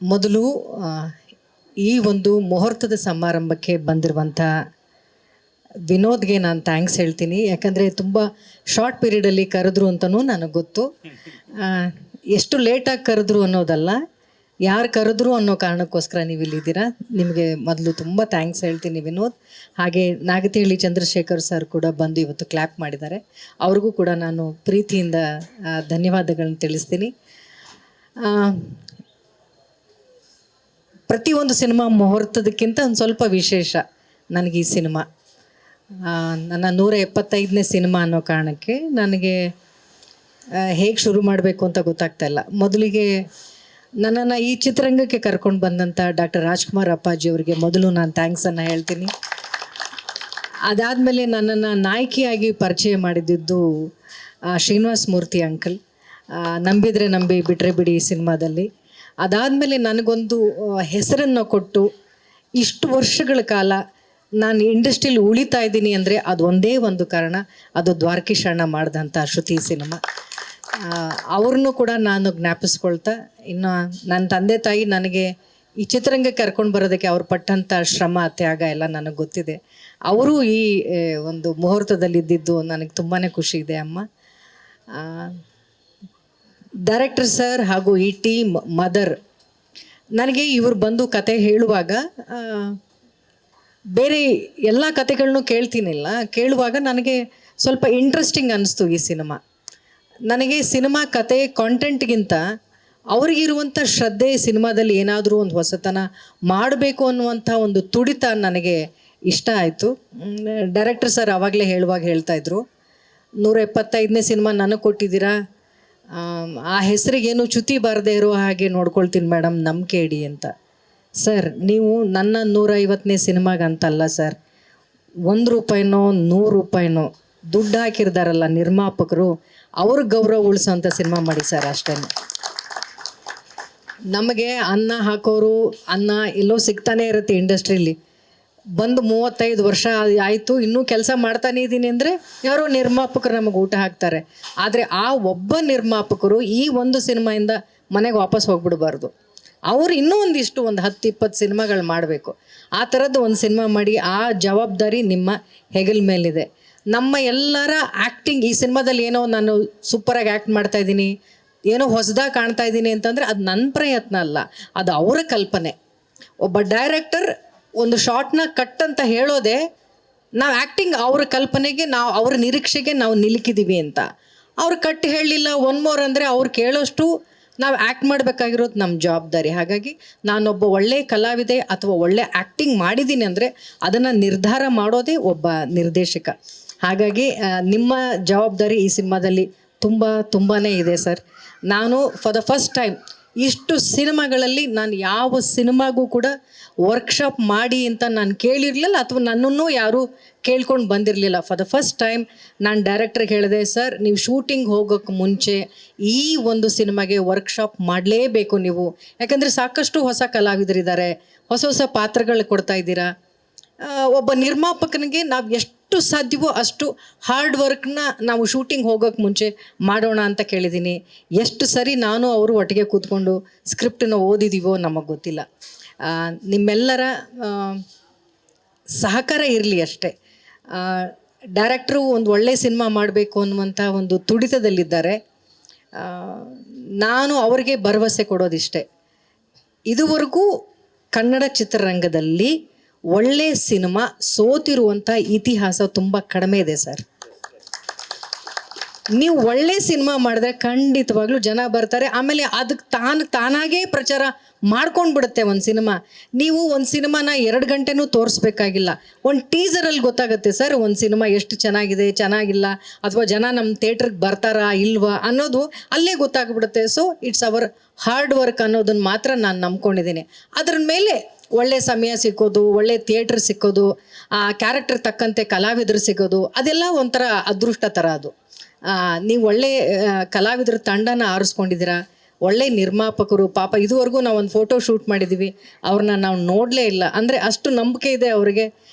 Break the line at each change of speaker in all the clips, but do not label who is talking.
ಮೊದಲು ಈ ಒಂದು ಮುಹೂರ್ತದ ಸಮಾರಂಭಕ್ಕೆ ಬಂದಿರುವಂಥ ವಿನೋದ್ಗೆ ನಾನು ಥ್ಯಾಂಕ್ಸ್ ಹೇಳ್ತೀನಿ. ಯಾಕಂದರೆ ತುಂಬ ಶಾರ್ಟ್ ಪೀರಿಯಡಲ್ಲಿ ಕರೆದ್ರು ಅಂತಲೂ ನನಗೆ ಗೊತ್ತು. ಎಷ್ಟು ಲೇಟಾಗಿ ಕರೆದ್ರು ಅನ್ನೋದಲ್ಲ, ಯಾರು ಕರೆದ್ರು ಅನ್ನೋ ಕಾರಣಕ್ಕೋಸ್ಕರ ನೀವು ಇಲ್ಲಿದ್ದೀರಾ. ನಿಮಗೆ ಮೊದಲು ತುಂಬ ಥ್ಯಾಂಕ್ಸ್ ಹೇಳ್ತೀನಿ ವಿನೋದ್. ಹಾಗೆ ನಾಗತಿಹಳ್ಳಿ ಚಂದ್ರಶೇಖರ್ ಸರ್ ಕೂಡ ಬಂದು ಇವತ್ತು ಕ್ಲ್ಯಾಪ್ ಮಾಡಿದ್ದಾರೆ. ಅವ್ರಿಗೂ ಕೂಡ ನಾನು ಪ್ರೀತಿಯಿಂದ ಧನ್ಯವಾದಗಳನ್ನ ತಿಳಿಸ್ತೀನಿ. ಪ್ರತಿಯೊಂದು ಸಿನಿಮಾ ಮುಹೂರ್ತದಕ್ಕಿಂತ ಒಂದು ಸ್ವಲ್ಪ ವಿಶೇಷ ನನಗೆ ಈ ಸಿನಿಮಾ. ನನ್ನ 175ನೇ ಸಿನಿಮಾ ಅನ್ನೋ ಕಾರಣಕ್ಕೆ ನನಗೆ ಹೇಗೆ ಶುರು ಮಾಡಬೇಕು ಅಂತ ಗೊತ್ತಾಗ್ತಾಯಿಲ್ಲ. ಮೊದಲಿಗೆ ನನ್ನನ್ನು ಈ ಚಿತ್ರರಂಗಕ್ಕೆ ಕರ್ಕೊಂಡು ಬಂದಂಥ ಡಾಕ್ಟರ್ ರಾಜ್ಕುಮಾರ್ ಅಪ್ಪಾಜಿ ಅವರಿಗೆ ಮೊದಲು ನಾನು ಥ್ಯಾಂಕ್ಸನ್ನು ಹೇಳ್ತೀನಿ. ಅದಾದಮೇಲೆ ನನ್ನನ್ನು ನಾಯಕಿಯಾಗಿ ಪರಿಚಯ ಮಾಡಿದ್ದು ಶ್ರೀನಿವಾಸ್ ಮೂರ್ತಿ ಅಂಕಲ್, ನಂಬಿದರೆ ನಂಬಿ ಬಿಟ್ಟರೆ ಬಿಡಿ ಈ ಸಿನಿಮಾದಲ್ಲಿ. ಅದಾದಮೇಲೆ ನನಗೊಂದು ಹೆಸರನ್ನು ಕೊಟ್ಟು ಇಷ್ಟು ವರ್ಷಗಳ ಕಾಲ ನಾನು ಇಂಡಸ್ಟ್ರಿಯಲ್ಲಿ ಉಳಿತಾ ಇದ್ದೀನಿ ಅಂದರೆ ಅದು ಒಂದೇ ಒಂದು ಕಾರಣ, ಅದು ದ್ವಾರಕೀಶ್ ಅಣ್ಣ ಮಾಡಿದಂಥ ಶ್ರುತಿ ಸಿನಿಮಾ. ಅವ್ರನ್ನೂ ಕೂಡ ನಾನು ಜ್ಞಾಪಿಸ್ಕೊಳ್ತಾ, ಇನ್ನು ನನ್ನ ತಂದೆ ತಾಯಿ ನನಗೆ ಈ ಚಿತ್ರರಂಗಕ್ಕೆ ಕರ್ಕೊಂಡು ಬರೋದಕ್ಕೆ ಅವ್ರು ಪಟ್ಟಂಥ ಶ್ರಮ ತ್ಯಾಗ ಎಲ್ಲ ನನಗೆ ಗೊತ್ತಿದೆ. ಅವರು ಈ ಒಂದು ಮುಹೂರ್ತದಲ್ಲಿದ್ದಿದ್ದು ನನಗೆ ತುಂಬಾ ಖುಷಿ ಇದೆ ಅಮ್ಮ. ಡೈರೆಕ್ಟರ್ ಸರ್ ಹಾಗೂ ಈ ಟೀಮ್ ಮದರ್, ನನಗೆ ಇವರು ಬಂದು ಕತೆ ಹೇಳುವಾಗ ಬೇರೆ ಎಲ್ಲ ಕತೆಗಳನ್ನೂ ಕೇಳುವಾಗ ನನಗೆ ಸ್ವಲ್ಪ ಇಂಟ್ರೆಸ್ಟಿಂಗ್ ಅನ್ನಿಸ್ತು ಈ ಸಿನಿಮಾ. ನನಗೆ ಸಿನಿಮಾ ಕತೆ ಕಾಂಟೆಂಟ್ಗಿಂತ ಅವ್ರಿಗಿರುವಂಥ ಶ್ರದ್ಧೆ, ಸಿನಿಮಾದಲ್ಲಿ ಏನಾದರೂ ಒಂದು ಹೊಸತನ ಮಾಡಬೇಕು ಅನ್ನುವಂಥ ಒಂದು ತುಡಿತ ನನಗೆ ಇಷ್ಟ ಆಯಿತು. ಡೈರೆಕ್ಟರ್ ಸರ್ ಆವಾಗಲೇ ಹೇಳ್ತಾಯಿದ್ರು, 175ನೇ ಸಿನಿಮಾ ನನಗೆ ಕೊಟ್ಟಿದ್ದೀರಾ, ಆ ಹೆಸರಿಗೇನು ಚ್ಯುತಿ ಬಾರದೇ ಇರೋ ಹಾಗೆ ನೋಡ್ಕೊಳ್ತೀನಿ ಮೇಡಮ್, ನಂಬಿಕೆ ಇಡಿ ಅಂತ. ಸರ್, ನೀವು ನನ್ನ 150ನೇ ಸಿನಿಮಾಗಂತಲ್ಲ ಸರ್, 1 ರೂಪಾಯಿನೋ 100 ರೂಪಾಯಿನೋ ದುಡ್ಡು ಹಾಕಿರ್ದಾರಲ್ಲ ನಿರ್ಮಾಪಕರು, ಅವ್ರ ಗೌರವ ಉಳಿಸೋಂಥ ಸಿನಿಮಾ ಮಾಡಿ ಸರ್, ಅಷ್ಟೇ. ನಮಗೆ ಅನ್ನ ಹಾಕೋರು ಅನ್ನ ಎಲ್ಲೋ ಸಿಗ್ತಾನೆ ಇರುತ್ತೆ ಇಂಡಸ್ಟ್ರೀಲಿ. ಬಂದು 35 ವರ್ಷ ಆಯಿತು, ಇನ್ನೂ ಕೆಲಸ ಮಾಡ್ತಾನೆ ಇದ್ದೀನಿ ಅಂದರೆ ಯಾರೋ ನಿರ್ಮಾಪಕರು ನಮಗೆ ಊಟ ಹಾಕ್ತಾರೆ. ಆದರೆ ಆ ಒಬ್ಬ ನಿರ್ಮಾಪಕರು ಈ ಒಂದು ಸಿನಿಮಾಯಿಂದ ಮನೆಗೆ ವಾಪಸ್ ಹೋಗ್ಬಿಡ್ಬಾರ್ದು. ಅವರು ಇನ್ನೂ ಒಂದು 10-20 ಸಿನಿಮಾಗಳು ಮಾಡಬೇಕು. ಆ ಥರದ್ದು ಒಂದು ಸಿನಿಮಾ ಮಾಡಿ, ಆ ಜವಾಬ್ದಾರಿ ನಿಮ್ಮ ಹೆಗಲ ಮೇಲಿದೆ. ನಮ್ಮ ಎಲ್ಲರ ಆ್ಯಕ್ಟಿಂಗ್ ಈ ಸಿನಿಮಾದಲ್ಲಿ ಏನೋ ನಾನು ಸೂಪರಾಗಿ ಆ್ಯಕ್ಟ್ ಮಾಡ್ತಾಯಿದ್ದೀನಿ, ಏನೋ ಹೊಸದಾಗಿ ಕಾಣ್ತಾ ಇದ್ದೀನಿ ಅಂತಂದರೆ ಅದು ನನ್ನ ಪ್ರಯತ್ನ ಅಲ್ಲ, ಅದು ಅವರ ಕಲ್ಪನೆ. ಒಬ್ಬ ಡೈರೆಕ್ಟರ್ ಒಂದು ಶಾರ್ಟ್ನ ಕಟ್ ಅಂತ ಹೇಳೋದೆ ನಾವು ಆ್ಯಕ್ಟಿಂಗ್ ಅವ್ರ ಕಲ್ಪನೆಗೆ, ನಾವು ಅವ್ರ ನಿರೀಕ್ಷೆಗೆ ನಾವು ನಿಲುಕಿದ್ದೀವಿ ಅಂತ. ಅವ್ರು ಕಟ್ ಹೇಳಲಿಲ್ಲ, ಒನ್ ಮೋರ್ ಅಂದರೆ ಅವ್ರು ಕೇಳೋಷ್ಟು ನಾವು ಆ್ಯಕ್ಟ್ ಮಾಡಬೇಕಾಗಿರೋದು ನಮ್ಮ ಜವಾಬ್ದಾರಿ. ಹಾಗಾಗಿ ನಾನೊಬ್ಬ ಒಳ್ಳೆಯ ಕಲಾವಿದೆ ಅಥವಾ ಒಳ್ಳೆ ಆ್ಯಕ್ಟಿಂಗ್ ಮಾಡಿದ್ದೀನಿ ಅಂದರೆ ಅದನ್ನು ನಿರ್ಧಾರ ಮಾಡೋದೇ ಒಬ್ಬ ನಿರ್ದೇಶಕ. ಹಾಗಾಗಿ ನಿಮ್ಮ ಜವಾಬ್ದಾರಿ ಈ ಸಿನಿಮಾದಲ್ಲಿ ತುಂಬಾ ಇದೆ ಸರ್. ನಾನು ಫಾರ್ ದ ಫಸ್ಟ್ ಟೈಮ್ ಇಷ್ಟು ಸಿನಿಮಾಗಳಲ್ಲಿ ನಾನು ಯಾವ ಸಿನಿಮಾಗೂ ಕೂಡ ವರ್ಕ್ಶಾಪ್ ಮಾಡಿ ಅಂತ ನಾನು ಕೇಳಿರಲಿಲ್ಲ, ಅಥವಾ ನನ್ನನ್ನು ಯಾರೂ ಕೇಳ್ಕೊಂಡು ಬಂದಿರಲಿಲ್ಲ. ಫಾರ್ ದ ಫಸ್ಟ್ ಟೈಮ್ ನಾನು ಡೈರೆಕ್ಟ್ರಿಗೆ ಹೇಳಿದೆ, ಸರ್ ನೀವು ಶೂಟಿಂಗ್ ಹೋಗೋಕ್ಕೆ ಮುಂಚೆ ಈ ಒಂದು ಸಿನಿಮಾಗೆ ವರ್ಕ್ಶಾಪ್ ಮಾಡಲೇಬೇಕು ನೀವು. ಯಾಕಂದರೆ ಸಾಕಷ್ಟು ಹೊಸ ಕಲಾವಿದರಿದ್ದಾರೆ, ಹೊಸ ಪಾತ್ರಗಳು ಕೊಡ್ತಾ ಇದ್ದೀರಾ. ಒಬ್ಬ ನಿರ್ಮಾಪಕನಿಗೆ ನಾವು ಎಷ್ಟು ಸಾಧ್ಯವೋ ಅಷ್ಟು ಹಾರ್ಡ್ ವರ್ಕ್ನ ನಾವು ಶೂಟಿಂಗ್ ಹೋಗೋಕ್ಕೆ ಮುಂಚೆ ಮಾಡೋಣ ಅಂತ ಕೇಳಿದ್ದೀನಿ. ಎಷ್ಟು ಸರಿ ನಾನು ಅವರು ಒಟ್ಟಿಗೆ ಕೂತ್ಕೊಂಡು ಸ್ಕ್ರಿಪ್ಟನ್ನು ಓದಿದ್ದೀವೋ ನಮಗೆ ಗೊತ್ತಿಲ್ಲ. ನಿಮ್ಮೆಲ್ಲರ ಸಹಕಾರ ಇರಲಿ ಅಷ್ಟೇ. ಡೈರೆಕ್ಟ್ರು ಒಂದು ಒಳ್ಳೆಯ ಸಿನಿಮಾ ಮಾಡಬೇಕು ಅನ್ನುವಂಥ ಒಂದು ತುಡಿತದಲ್ಲಿದ್ದಾರೆ. ನಾನು ಅವರಿಗೆ ಭರವಸೆ ಕೊಡೋದಿಷ್ಟೇ, ಇದುವರೆಗೂ ಕನ್ನಡ ಚಿತ್ರರಂಗದಲ್ಲಿ ಒಳ್ಳೆಯ ಸಿನಿಮಾ ಸೋತಿರುವಂಥ ಇತಿಹಾಸ ತುಂಬ ಕಡಿಮೆ ಇದೆ ಸರ್. ನೀವು ಒಳ್ಳೆ ಸಿನಿಮಾ ಮಾಡಿದ್ರೆ ಖಂಡಿತವಾಗ್ಲೂ ಜನ ಬರ್ತಾರೆ. ಆಮೇಲೆ ಅದಕ್ಕೆ ತಾನಾಗೇ ಪ್ರಚಾರ ಮಾಡ್ಕೊಂಡು ಬಿಡುತ್ತೆ ಒಂದು ಸಿನಿಮಾ. ನೀವು ಒಂದು ಸಿನಿಮಾನ 2 ಗಂಟೆನೂ ತೋರಿಸ್ಬೇಕಾಗಿಲ್ಲ, ಒಂದು ಟೀಸರಲ್ಲಿ ಗೊತ್ತಾಗುತ್ತೆ ಸರ್ ಒಂದು ಸಿನಿಮಾ ಎಷ್ಟು ಚೆನ್ನಾಗಿದೆ, ಚೆನ್ನಾಗಿಲ್ಲ, ಅಥವಾ ಜನ ನಮ್ಮ ಥಿಯೇಟ್ರಿಗೆ ಬರ್ತಾರಾ ಇಲ್ವಾ ಅನ್ನೋದು ಅಲ್ಲೇ ಗೊತ್ತಾಗ್ಬಿಡುತ್ತೆ. So it's hour hard work ಅನ್ನೋದನ್ನು ಮಾತ್ರ ನಾನು ನಂಬ್ಕೊಂಡಿದ್ದೀನಿ. ಅದ್ರ ಮೇಲೆ ಒಳ್ಳೆ ಸಮಯ ಸಿಕ್ಕೋದು, ಒಳ್ಳೆ ಥಿಯೇಟ್ರ್ ಸಿಕ್ಕೋದು, ಆ ಕ್ಯಾರೆಕ್ಟರ್ ತಕ್ಕಂತೆ ಕಲಾವಿದರು ಸಿಗೋದು, ಅದೆಲ್ಲ ಒಂಥರ ಅದೃಷ್ಟ ಥರ. ಅದು ನೀವು ಒಳ್ಳೆ ಕಲಾವಿದರ ತಂಡನ ಆರಿಸ್ಕೊಂಡಿದ್ದೀರಾ, ಒಳ್ಳೆ ನಿರ್ಮಾಪಕರು. ಪಾಪ ಇದುವರೆಗೂ ನಾವು ಒಂದು ಫೋಟೋ ಶೂಟ್ ಮಾಡಿದ್ದೀವಿ, ಅವ್ರನ್ನ ನಾವು ನೋಡಲೇ ಇಲ್ಲ. ಅಂದರೆ ಅಷ್ಟು ನಂಬಿಕೆ ಇದೆ ಅವರಿಗೆ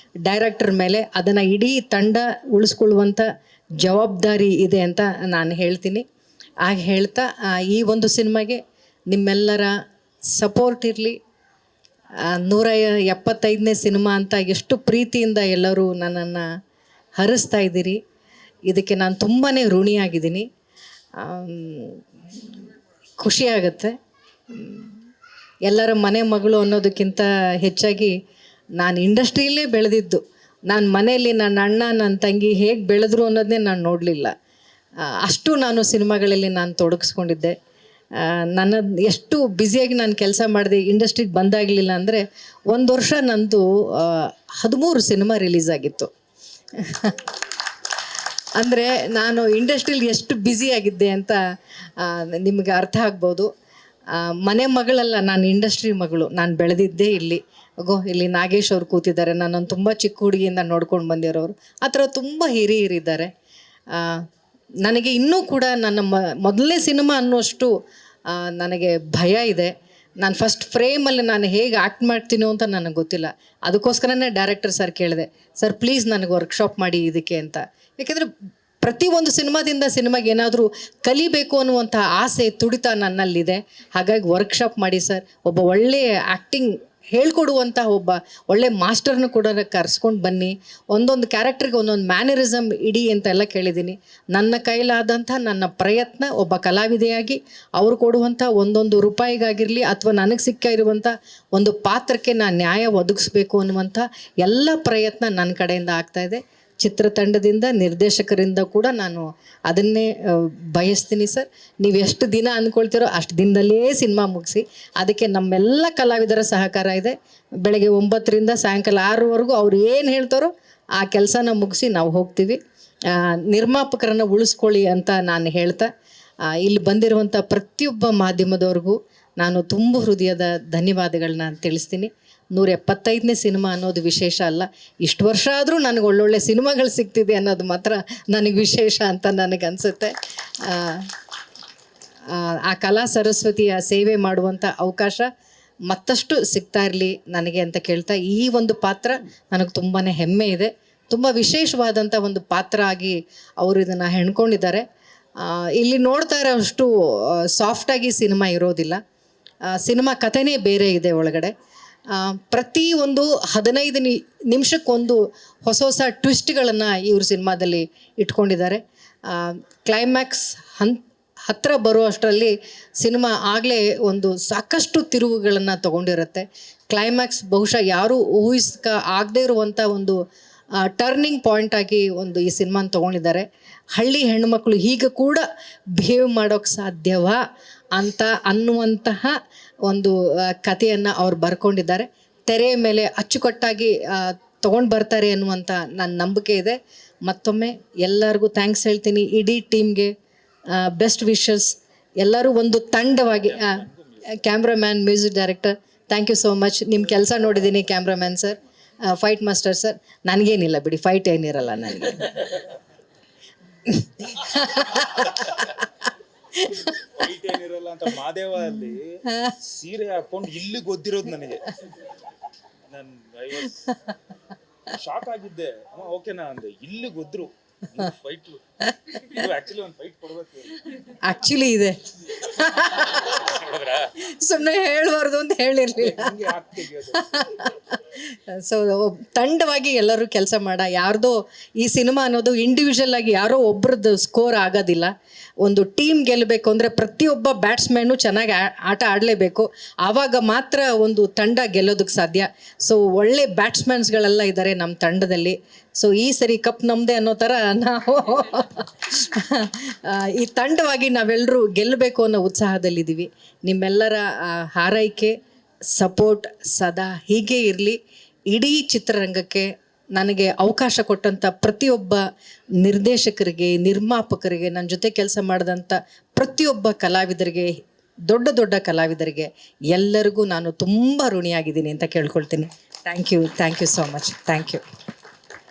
ಡೈರೆಕ್ಟರ್ ಮೇಲೆ. ಅದನ್ನು ಇಡೀ ತಂಡ ಉಳಿಸ್ಕೊಳ್ಳುವಂಥ ಜವಾಬ್ದಾರಿ ಇದೆ ಅಂತ ನಾನು ಹೇಳ್ತೀನಿ. ಹಾಗೆ ಹೇಳ್ತಾ ಈ ಒಂದು ಸಿನಿಮಾಗೆ ನಿಮ್ಮೆಲ್ಲರ ಸಪೋರ್ಟ್ ಇರಲಿ. 175ನೇ ಸಿನಿಮಾ ಅಂತ ಎಷ್ಟು ಪ್ರೀತಿಯಿಂದ ಎಲ್ಲರೂ ನನ್ನನ್ನು ಹರಿಸ್ತಾ ಇದ್ದೀರಿ. ಇದಕ್ಕೆ ನಾನು ತುಂಬಾ ಋಣಿಯಾಗಿದ್ದೀನಿ. ಖುಷಿಯಾಗತ್ತೆ. ಎಲ್ಲರ ಮನೆ ಮಗಳು ಅನ್ನೋದಕ್ಕಿಂತ ಹೆಚ್ಚಾಗಿ ನಾನು ಇಂಡಸ್ಟ್ರಿಯಲ್ಲೇ ಬೆಳೆದಿದ್ದು. ನಾನು ಮನೆಯಲ್ಲಿ ನನ್ನ ಅಣ್ಣ ನನ್ನ ತಂಗಿ ಹೇಗೆ ಬೆಳೆದ್ರು ಅನ್ನೋದನ್ನೇ ನಾನು ನೋಡಲಿಲ್ಲ. ಅಷ್ಟು ನಾನು ಸಿನಿಮಾಗಳಲ್ಲಿ ನಾನು ತೊಡಗಿಸ್ಕೊಂಡಿದ್ದೆ. ನನ್ನ ಎಷ್ಟು ಬ್ಯುಸಿಯಾಗಿ ನಾನು ಕೆಲಸ ಮಾಡಿದೆ. ಇಂಡಸ್ಟ್ರಿಗೆ ಬಂದಾಗಲಿಲ್ಲ ಅಂದರೆ ಒಂದು ವರ್ಷ ನಂದು 13 ಸಿನಿಮಾ ರಿಲೀಸ್ ಆಗಿತ್ತು. ಅಂದರೆ ನಾನು ಇಂಡಸ್ಟ್ರಿಯಲ್ಲಿ ಎಷ್ಟು ಬ್ಯುಸಿಯಾಗಿದ್ದೆ ಅಂತ ನಿಮಗೆ ಅರ್ಥ ಆಗ್ಬೋದು. ಮನೆ ಮಗಳಲ್ಲ, ನಾನು ಇಂಡಸ್ಟ್ರಿ ಮಗಳು. ನಾನು ಬೆಳೆದಿದ್ದೇ ಇಲ್ಲಿ. ಇಲ್ಲಿ ನಾಗೇಶ್ ಅವ್ರು ಕೂತಿದ್ದಾರೆ. ನನ್ನನ್ನು ತುಂಬ ಚಿಕ್ಕ ಹುಡುಗಿಯಿಂದ ನೋಡ್ಕೊಂಡು ಬಂದಿರೋರು. ಆ ಥರ ತುಂಬ ಹಿರಿಯರಿದ್ದಾರೆ. ನನಗೆ ಇನ್ನೂ ಕೂಡ ನನ್ನ ಮೊದಲನೇ ಸಿನಿಮಾ ಅನ್ನೋಷ್ಟು ನನಗೆ ಭಯ ಇದೆ. ನಾನು ಫಸ್ಟ್ ಫ್ರೇಮಲ್ಲಿ ನಾನು ಹೇಗೆ ಆ್ಯಕ್ಟ್ ಮಾಡ್ತೀನೋ ಅಂತ ನನಗೆ ಗೊತ್ತಿಲ್ಲ. ಅದಕ್ಕೋಸ್ಕರನೇ ಡೈರೆಕ್ಟರ್ ಸರ್ ಕೇಳಿದೆ, ಸರ್ ಪ್ಲೀಸ್ ನನಗೆ ವರ್ಕ್ಶಾಪ್ ಮಾಡಿ ಇದಕ್ಕೆ ಅಂತ. ಯಾಕೆಂದರೆ ಪ್ರತಿಯೊಂದು ಸಿನಿಮಾದಿಂದ ಸಿನಿಮಾಗೆ ಏನಾದರೂ ಕಲಿಬೇಕು ಅನ್ನುವಂಥ ಆಸೆ ತುಡಿತ ನನ್ನಲ್ಲಿದೆ. ಹಾಗಾಗಿ ವರ್ಕ್ಶಾಪ್ ಮಾಡಿ ಸರ್, ಒಬ್ಬ ಒಳ್ಳೆಯ ಆ್ಯಕ್ಟಿಂಗ್ ಹೇಳ್ಕೊಡುವಂಥ ಒಬ್ಬ ಒಳ್ಳೆ ಮಾಸ್ಟರ್ನ ಕೂಡ ಕರೆಸ್ಕೊಂಡು ಬನ್ನಿ, ಒಂದೊಂದು ಕ್ಯಾರೆಕ್ಟ್ರಿಗೆ ಒಂದೊಂದು ಮ್ಯಾನರಿಸಮ್ ಇಡಿ ಅಂತೆಲ್ಲ ಕೇಳಿದ್ದೀನಿ. ನನ್ನ ಕೈಲಾದಂಥ ನನ್ನ ಪ್ರಯತ್ನ ಒಬ್ಬ ಕಲಾವಿದೆಯಾಗಿ ಅವರು ಕೊಡುವಂಥ ಒಂದೊಂದು ರೂಪಾಯಿಗಾಗಿರಲಿ ಅಥವಾ ನನಗೆ ಸಿಕ್ಕ ಇರುವಂಥ ಒಂದು ಪಾತ್ರಕ್ಕೆ ನಾನು ನ್ಯಾಯ ಒದಗಿಸ್ಬೇಕು ಅನ್ನುವಂಥ ಎಲ್ಲ ಪ್ರಯತ್ನ ನನ್ನ ಕಡೆಯಿಂದ ಆಗ್ತಾಯಿದೆ. ಚಿತ್ರತಂಡದಿಂದ, ನಿರ್ದೇಶಕರಿಂದ ಕೂಡ ನಾನು ಅದನ್ನೇ ಬಯಸ್ತೀನಿ ಸರ್. ನೀವು ಎಷ್ಟು ದಿನ ಅಂದ್ಕೊಳ್ತೀರೋ ಅಷ್ಟು ದಿನದಲ್ಲೇ ಸಿನಿಮಾ ಮುಗಿಸಿ. ಅದಕ್ಕೆ ನಮ್ಮೆಲ್ಲ ಕಲಾವಿದರ ಸಹಕಾರ ಇದೆ. ಬೆಳಗ್ಗೆ 9ರಿಂದ ಸಾಯಂಕಾಲ 6ವರೆಗೂ ಅವ್ರು ಏನು ಹೇಳ್ತಾರೋ ಆ ಕೆಲಸನ ಮುಗಿಸಿ ನಾವು ಹೋಗ್ತೀವಿ. ನಿರ್ಮಾಪಕರನ್ನು ಉಳಿಸ್ಕೊಳ್ಳಿ ಅಂತ ನಾನು ಹೇಳ್ತಾ, ಇಲ್ಲಿ ಬಂದಿರುವಂಥ ಪ್ರತಿಯೊಬ್ಬ ಮಾಧ್ಯಮದವ್ರಿಗೂ ನಾನು ತುಂಬ ಹೃದಯದ ಧನ್ಯವಾದಗಳನ್ನ ತಿಳಿಸ್ತೀನಿ. 175ನೇ ಸಿನಿಮಾ ಅನ್ನೋದು ವಿಶೇಷ ಅಲ್ಲ, ಇಷ್ಟು ವರ್ಷ ಆದರೂ ನನಗೆ ಒಳ್ಳೊಳ್ಳೆ ಸಿನಿಮಾಗಳು ಸಿಗ್ತಿದೆ ಅನ್ನೋದು ಮಾತ್ರ ನನಗೆ ವಿಶೇಷ ಅಂತ ನನಗನ್ಸುತ್ತೆ. ಆ ಕಲಾ ಸರಸ್ವತಿಯ ಸೇವೆ ಮಾಡುವಂಥ ಅವಕಾಶ ಮತ್ತಷ್ಟು ಸಿಗ್ತಾ ಇರಲಿ ನನಗೆ ಅಂತ ಕೇಳ್ತಾ, ಈ ಒಂದು ಪಾತ್ರ ನನಗೆ ತುಂಬಾ ಹೆಮ್ಮೆ ಇದೆ. ತುಂಬ ವಿಶೇಷವಾದಂಥ ಒಂದು ಪಾತ್ರ ಆಗಿ ಅವರು ಇದನ್ನು ಹೆಣ್ಕೊಂಡಿದ್ದಾರೆ. ಇಲ್ಲಿ ನೋಡ್ತಾ ಇರೋಷ್ಟು ಸಾಫ್ಟಾಗಿ ಸಿನಿಮಾ ಇರೋದಿಲ್ಲ. ಸಿನಿಮಾ ಕಥೆನೇ ಬೇರೆ ಇದೆ ಒಳಗಡೆ. ಪ್ರತಿ ಒಂದು 15 ನಿಮಿಷಕ್ಕೊಂದು ಹೊಸ ಹೊಸ ಟ್ವಿಸ್ಟ್ಗಳನ್ನು ಇವರು ಸಿನಿಮಾದಲ್ಲಿ ಇಟ್ಕೊಂಡಿದ್ದಾರೆ. ಕ್ಲೈಮ್ಯಾಕ್ಸ್ ಹತ್ತಿರ ಬರೋ ಅಷ್ಟರಲ್ಲಿ ಸಿನಿಮಾ ಆಗಲೇ ಒಂದು ಸಾಕಷ್ಟು ತಿರುವುಗಳನ್ನು ತಗೊಂಡಿರುತ್ತೆ. ಕ್ಲೈಮ್ಯಾಕ್ಸ್ ಬಹುಶಃ ಯಾರೂ ಆಗದೇ ಇರುವಂಥ ಒಂದು ಟರ್ನಿಂಗ್ ಪಾಯಿಂಟಾಗಿ ಒಂದು ಈ ಸಿನಿಮಾನ ತೊಗೊಂಡಿದ್ದಾರೆ. ಹಳ್ಳಿ ಹೆಣ್ಣುಮಕ್ಕಳು ಹೀಗೆ ಕೂಡ ಬಿಹೇವ್ ಮಾಡೋಕ್ಕೆ ಸಾಧ್ಯವಾ ಅಂತ ಅನ್ನುವಂತಹ ಒಂದು ಕಥೆಯನ್ನು ಅವ್ರು ಬರ್ಕೊಂಡಿದ್ದಾರೆ. ತೆರೆಯ ಮೇಲೆ ಅಚ್ಚುಕಟ್ಟಾಗಿ ತೊಗೊಂಡು ಬರ್ತಾರೆ ಅನ್ನುವಂಥ ನನ್ನ ನಂಬಿಕೆ ಇದೆ. ಮತ್ತೊಮ್ಮೆ ಎಲ್ಲರಿಗೂ ಥ್ಯಾಂಕ್ಸ್ ಹೇಳ್ತೀನಿ. ಇಡೀ ಟೀಮ್ಗೆ ಬೆಸ್ಟ್ ವಿಶಸ್. ಎಲ್ಲರೂ ಒಂದು ತಂಡವಾಗಿ, cameraman, music director, thank you so much. ನಿಮ್ಮ ಕೆಲಸ ನೋಡಿದ್ದೀನಿ cameraman sir, fight master sir. ನನಗೇನಿಲ್ಲ ಬಿಡಿ, ಫೈಟ್ ಏನಿರಲ್ಲ ನನಗೆ.
ಏನಿರಲ್ಲ ಅಂತ ಮಾದೇವ ಅಲ್ಲಿ ಸೀರೆ ಹಾಕೊಂಡು ಇಲ್ಲಿ ಗೊತ್ತಿರೋದು ನನಗೆ. ಶಾಕ್ ಆಗಿದ್ದೆ. ಓಕೆನಾ ಅಂದೆ, ಇಲ್ಲಿ ಗೊದ್ರು ಫೈಟ್. ಆಕ್ಚುಲಿ ಒಂದು ಫೈಟ್ ಕೊಡ್ಬೇಕು.
ಆಕ್ಚುಲಿ ಇದೆ, ಸುಮ್ಮನೆ ಹೇಳ್ಬಾರ್ದು ಅಂತ ಹೇಳಿರ್ಲಿಲ್ಲ. ಸೊ ತಂಡವಾಗಿ ಎಲ್ಲರೂ ಕೆಲಸ ಯಾರ್ದೋ ಈ ಸಿನಿಮಾ ಅನ್ನೋದು ಇಂಡಿವಿಜುವಲ್ ಆಗಿ ಯಾರೋ ಒಬ್ರದ್ದು ಸ್ಕೋರ್ ಆಗೋದಿಲ್ಲ. ಒಂದು ಟೀಮ್ ಗೆಲ್ಲಬೇಕು ಅಂದರೆ ಪ್ರತಿಯೊಬ್ಬ ಬ್ಯಾಟ್ಸ್ಮನ್ನು ಚೆನ್ನಾಗಿ ಆಟ ಆಡಲೇಬೇಕು. ಆವಾಗ ಮಾತ್ರ ಒಂದು ತಂಡ ಗೆಲ್ಲೋದಕ್ಕೆ ಸಾಧ್ಯ. ಸೊ ಒಳ್ಳೆ ಬ್ಯಾಟ್ಸ್ಮನ್ಸ್ಗಳೆಲ್ಲ ಇದ್ದಾರೆ ನಮ್ಮ ತಂಡದಲ್ಲಿ. ಸೊ ಈ ಸರಿ ಕಪ್ ನಮ್ಮದೇ ಅನ್ನೋ ಥರ ನಾವು ಈ ತಂಡವಾಗಿ ನಾವೆಲ್ಲರೂ ಗೆಲ್ಲಬೇಕು ಅನ್ನೋ ಉತ್ಸಾಹದಲ್ಲಿದ್ದೀವಿ. ನಿಮ್ಮೆಲ್ಲರ ಹಾರೈಕೆ, ಸಪೋರ್ಟ್ ಸದಾ ಹೀಗೆ ಇರಲಿ. ಇಡೀ ಚಿತ್ರರಂಗಕ್ಕೆ ನನಗೆ ಅವಕಾಶ ಕೊಟ್ಟಂಥ ಪ್ರತಿಯೊಬ್ಬ ನಿರ್ದೇಶಕರಿಗೆ, ನಿರ್ಮಾಪಕರಿಗೆ, ನನ್ನ ಜೊತೆ ಕೆಲಸ ಮಾಡಿದಂಥ ಪ್ರತಿಯೊಬ್ಬ ಕಲಾವಿದರಿಗೆ, ದೊಡ್ಡ ದೊಡ್ಡ ಕಲಾವಿದರಿಗೆ ಎಲ್ಲರಿಗೂ ನಾನು ತುಂಬ ಋಣಿಯಾಗಿದ್ದೀನಿ ಅಂತ ಕೇಳ್ಕೊಳ್ತೀನಿ. Thank you so much. Thank you.